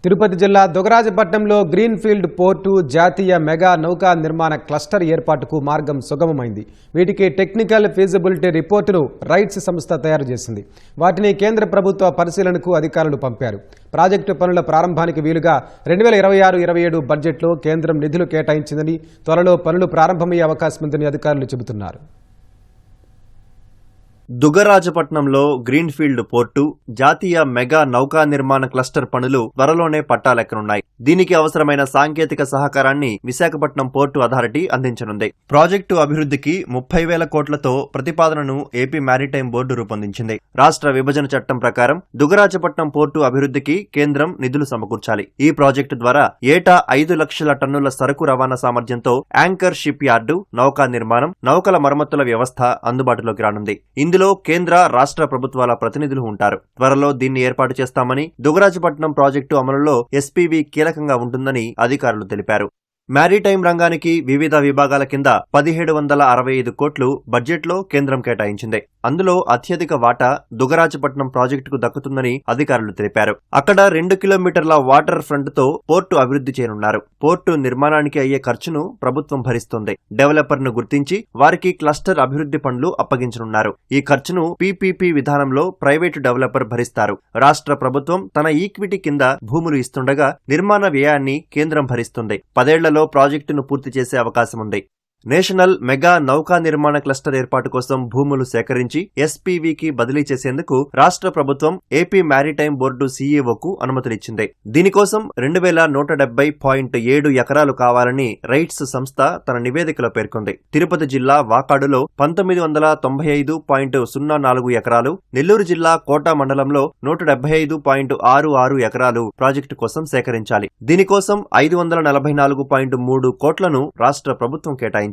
తిరుపతి జిల్లా దుగరాజపట్నంలో greenfield port జాతీయ mega నౌకా నిర్మాణ క్లస్టర్ ఏర్పాటుకు మార్గం సుగమమైంది. వీటికి టెక్నికల్ ఫీజిబిలిటీ రిపోర్టును రైట్స్ సంస్థ తయారు చేసింది. వాటిని కేంద్ర ప్రభుత్వ పరిశీలనకు అధికారులు పంపారు. ప్రాజెక్టు పనుల ప్రారంభానికి వీలుగా 2026-27 బడ్జెట్లో కేంద్రం నిధులు కేటాయించిందని, త్వరలో పనులు ప్రారంభమయ్యే అవకాశం ఉందని అధికారులు చెబుతున్నారు. దుగరాజపట్నంలో గ్రీన్ఫీల్డ్ పోర్టు జాతీయ మెగా నౌకా నిర్మాణ క్లస్టర్ పనులు త్వరలోనే పట్టాలెక్కనున్నాయి. దీనికి అవసరమైన సాంకేతిక సహకారాన్ని విశాఖపట్నం పోర్టు అథారిటీ అందించనుంది. ప్రాజెక్టు అభివృద్ధికి 30,000 కోట్లతో ప్రతిపాదనను ఏపీ మారిటైమ్ బోర్డు రూపొందించింది. రాష్ట్ర విభజన చట్టం ప్రకారం దుగరాజపట్నం పోర్టు అభివృద్ధికి కేంద్రం నిధులు సమకూర్చాలి. ఈ ప్రాజెక్టు ద్వారా ఏటా 5 లక్షల టన్నుల సరకు రవాణా సామర్థ్యంతో యాంకర్ షిప్ యార్డు, నౌకా నిర్మాణం, నౌకల మరమ్మతుల వ్యవస్థ అందుబాటులోకి రానుంది. ఇందులో కేంద్ర, రాష్ట్ర ప్రభుత్వాల ప్రతినిధులు ఉంటారు. త్వరలో దీన్ని ఏర్పాటు చేస్తామని, దుగరాజపట్నం ప్రాజెక్టు అమలులో ఎస్పీవీ కీలకంగా ఉంటుందని అధికారులు తెలిపారు. మారిటైమ్ రంగానికి వివిధ విభాగాల కింద 1765 కోట్లు బడ్జెట్లో కేంద్రం కేటాయించింది. అందులో అత్యధిక వాటా దుగరాజపట్నం ప్రాజెక్టుకు దక్కుతుందని అధికారులు తెలిపారు. అక్కడ 2 కిలోమీటర్ల వాటర్ ఫ్రంట్ తో పోర్టు అభివృద్ధి చేయనున్నారు. పోర్టు నిర్మాణానికి అయ్యే ఖర్చును ప్రభుత్వం భరిస్తుంది. డెవలపర్ ను గుర్తించి వారికి క్లస్టర్ అభివృద్ధి పనులు అప్పగించనున్నారు. ఈ ఖర్చును పీపీపీ విధానంలో ప్రైవేటు డెవలపర్ భరిస్తారు. రాష్ట్ర ప్రభుత్వం తన ఈక్విటీ కింద భూములు ఇస్తుండగా నిర్మాణ వ్యయాన్ని కేంద్రం భరిస్తుంది. 10 ఏళ్లలో ప్రాజెక్టును పూర్తి చేసే అవకాశం ఉంది. నేషనల్ మెగా నౌకా నిర్మాణ క్లస్టర్ ఏర్పాటు కోసం భూములు సేకరించి ఎస్పీవీకి బదిలీ చేసేందుకు రాష్ట్ర ప్రభుత్వం ఏపీ మారిటైమ్ బోర్డు సీఈఓకు అనుమతులిచ్చింది. దీనికోసం 2170.7 ఎకరాలు కావాలని రైట్స్ సంస్థ తన నివేదికలో పేర్కొంది. తిరుపతి జిల్లా వాకాడులో 1995.04 ఎకరాలు, నెల్లూరు జిల్లా కోట మండలంలో 175.66 ఎకరాలు ప్రాజెక్టు కోసం సేకరించాలి. దీనికోసం 544.3 కోట్లను రాష్ట్ర ప్రభుత్వం కేటాయించింది.